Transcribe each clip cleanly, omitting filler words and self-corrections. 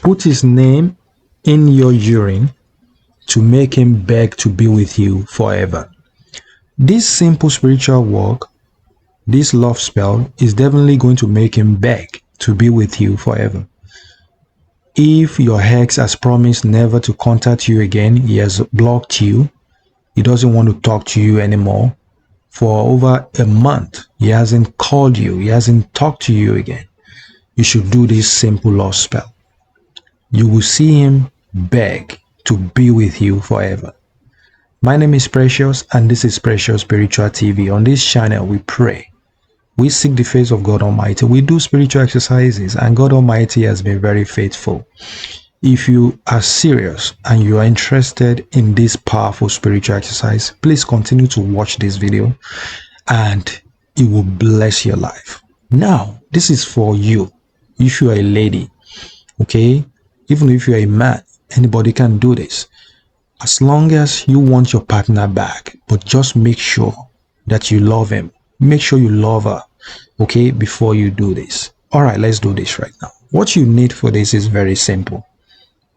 Put his name in your urine to make him beg to be with you forever. This simple spiritual work, this love spell, is definitely going to make him beg to be with you forever. If your ex has promised never to contact you again, he has blocked you, he doesn't want to talk to you anymore, for over a month, he hasn't called you, he hasn't talked to you again, you should do this simple love spell. You will see him beg to be with you forever. My name is Precious, and this is Precious Spiritual TV. On this channel, we pray. We seek the face of God Almighty. We do spiritual exercises, and God Almighty has been very faithful. If you are serious and you are interested in this powerful spiritual exercise, please continue to watch this video and it will bless your life. Now, this is for you. If you are a lady, okay, even if you are a man, anybody can do this. As long as you want your partner back, but just make sure that you love him. Make sure you love her, okay, before you do this. All right, let's do this right now. What you need for this is very simple.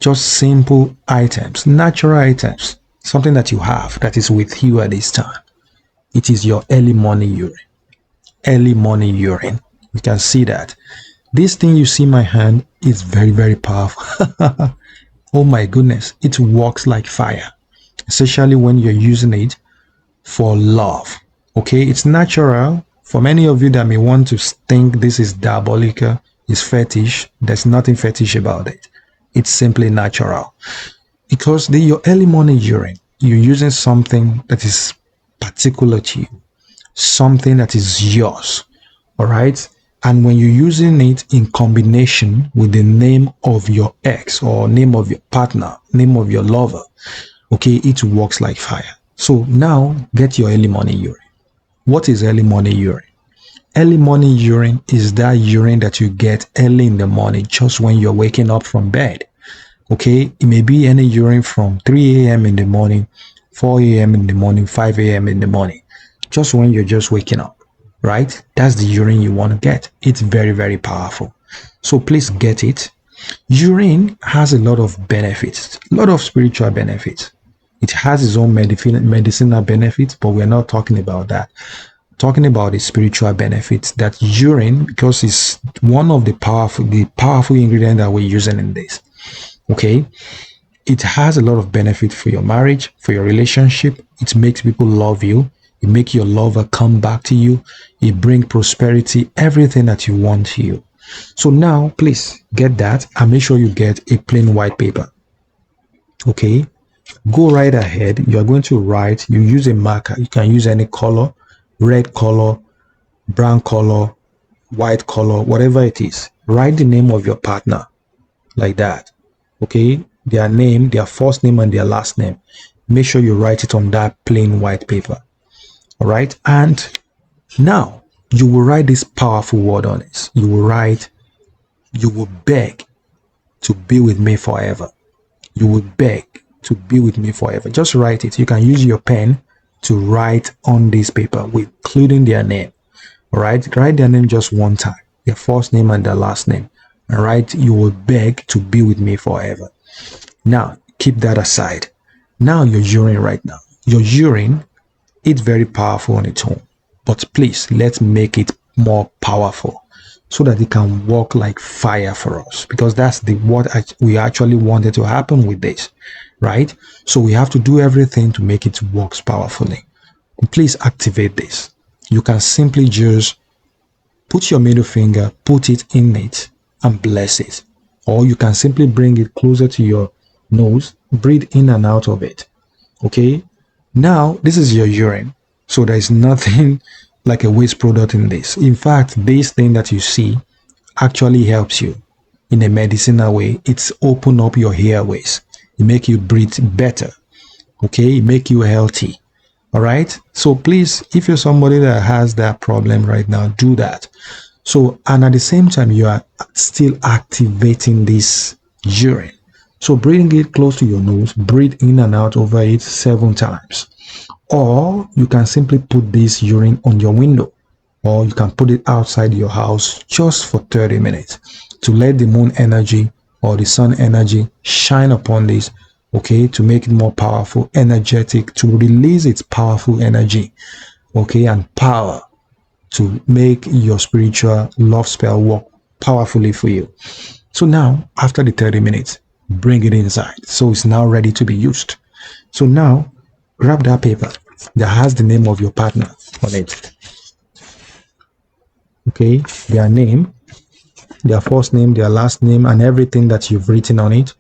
Just simple items, natural items, something that you have that is with you at this time. It is your early morning urine. Early morning urine. You can see that. This thing you see in my hand is very, very powerful. Oh my goodness, it works like fire, especially when you're using it for love. Okay, it's natural. For many of you that may want to think this is diabolical, is fetish, there's nothing fetish about it. It's simply natural. Because your early morning urine, you're using something that is particular to you, something that is yours. All right. And when you're using it in combination with the name of your ex or name of your partner, name of your lover, okay, it works like fire. So now get your early morning urine. What is early morning urine? Early morning urine is that urine that you get early in the morning, just when you're waking up from bed. Okay, it may be any urine from 3 a.m. in the morning, 4 a.m. in the morning, 5 a.m. in the morning, just when you're just waking up, right? That's the urine you want to get. It's very, very powerful. So please get it. Urine has a lot of benefits, a lot of spiritual benefits. It has its own medicinal benefits, but we're not talking about that. Talking about the spiritual benefits that urine, because it's one of the powerful ingredient that we're using in this. Okay, it has a lot of benefit for your marriage, for your relationship. It makes people love you. It makes your lover come back to you. It brings prosperity, everything that you want to you. So now, please get that and make sure you get a plain white paper. Okay, go right ahead. You are going to write. You use a marker. You can use any color, red color, brown color, white color, whatever it is. Write the name of your partner like that. Okay, their name, their first name and their last name. Make sure you write it on that plain white paper. All right, and now you will write this powerful word on it. You will write, you will beg to be with me forever. You will beg to be with me forever. Just write it. You can use your pen to write on this paper, including their name. All right, write their name just one time, their first name and their last name. All right, you will beg to be with me forever. Now keep that aside. Now your urine right now. Your urine, it's very powerful on its own, but please let's make it more powerful so that it can work like fire for us, because that's what we actually wanted to happen with this, right? So we have to do everything to make it work powerfully. Please activate this. You can simply just put your middle finger, put it in it and bless it, or you can simply bring it closer to your nose, breathe in and out of it. Okay, now this is your urine, so there is nothing like a waste product in this. In fact, this thing that you see actually helps you in a medicinal way. It's open up your airways, it make you breathe better. Okay, it make you healthy. All right, so please, if you're somebody that has that problem right now, do that. So, and at the same time, you are still activating this urine. So bring it close to your nose, breathe in and out over it 7 times. Or you can simply put this urine on your window, or you can put it outside your house just for 30 minutes to let the moon energy or the sun energy shine upon this, okay, to make it more powerful, energetic, to release its powerful energy, okay, and power to make your spiritual love spell work powerfully for you. So now, after the 30 minutes, bring it inside. So it's now ready to be used. So now, grab that paper that has the name of your partner on it. Okay, their name, their first name, their last name, and everything that you've written on it.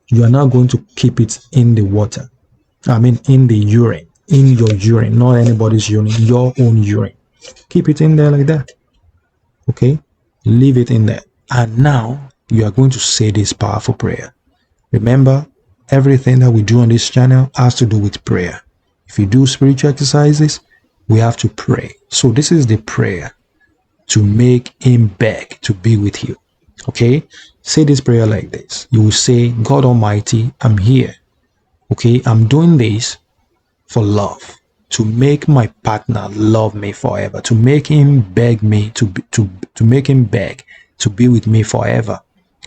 You are now going to keep it in the water. I mean, in the urine, in your urine, not anybody's urine, your own urine. Keep it in there like that. Okay, leave it in there. And now you are going to say this powerful prayer. Remember, everything that we do on this channel has to do with prayer. If you do spiritual exercises, we have to pray. So this is the prayer to make him beg to be with you. Okay, say this prayer like this. You will say, God Almighty, I'm here. Okay, I'm doing this for love, to make my partner love me forever, to make him beg me to make him beg to be with me forever.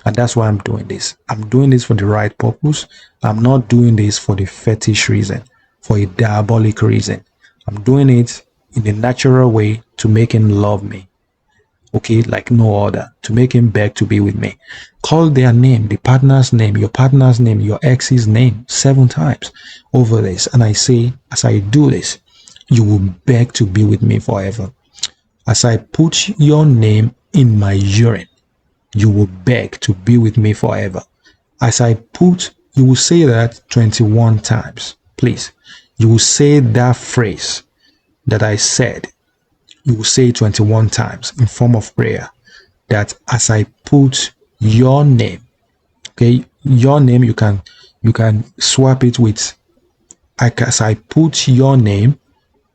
And that's why I'm doing this. I'm doing this for the right purpose. I'm not doing this for the fetish reason, for a diabolic reason. I'm doing it in a natural way to make him love me, okay, like no other, to make him beg to be with me. Call their name, the partner's name, your ex's name 7 times over this. And I say, as I do this, you will beg to be with me forever. As I put your name in my urine, you will beg to be with me forever. As I put, you will say that 21 times. Please, you will say that phrase that I said. You will say 21 times in form of prayer, that as I put your name, okay, your name, you can swap it with, as I put your name,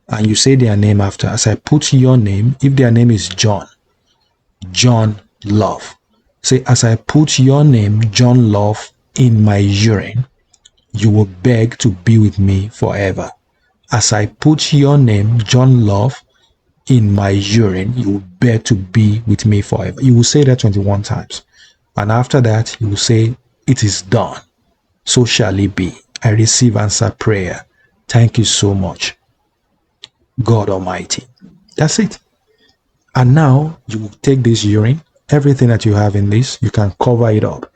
and you say their name after. As I put your name, if their name is John Love, say, as I put your name, John Love, in my urine, you will beg to be with me forever. As I put your name, John Love, in my urine, you will beg to be with me forever. You will say that 21 times. And after that, you will say, it is done. So shall it be. I receive answer prayer. Thank you so much, God Almighty. That's it. And now you will take this urine, everything that you have in this, you can cover it up,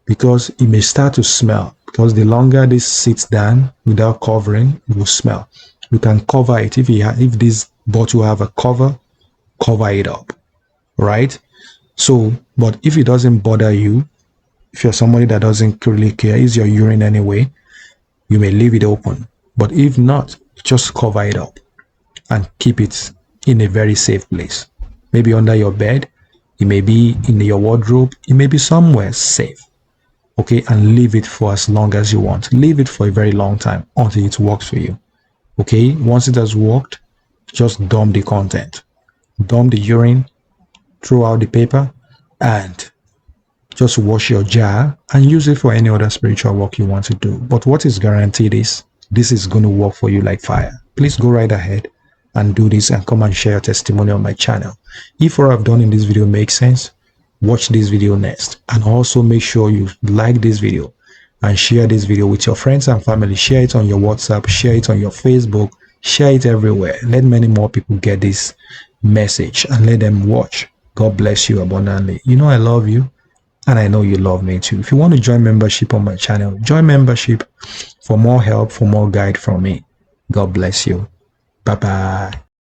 because it may start to smell. Because the longer this sits down without covering, it will smell. You can cover it. If this bottle have a cover, cover it up, right? So, but if it doesn't bother you, if you're somebody that doesn't really care, it's your urine anyway, you may leave it open. But if not, just cover it up and keep it in a very safe place. Maybe under your bed, it may be in your wardrobe, it may be somewhere safe. Okay, and leave it for as long as you want. Leave it for a very long time until it works for you. Okay, once it has worked, just dump the content. Dump the urine, throw out the paper, and just wash your jar and use it for any other spiritual work you want to do. But what is guaranteed is this is going to work for you like fire. Please go right ahead and do this and come and share your testimony on my channel. If what I've done in this video makes sense, watch this video next. And also make sure you like this video and share this video with your friends and family. Share it on your WhatsApp, share it on your Facebook, share it everywhere. Let many more people get this message and let them watch. God bless you abundantly. You know I love you, and I know you love me too. If you want to join membership on my channel, join membership for more help, for more guide from me. God bless you. Bye-bye.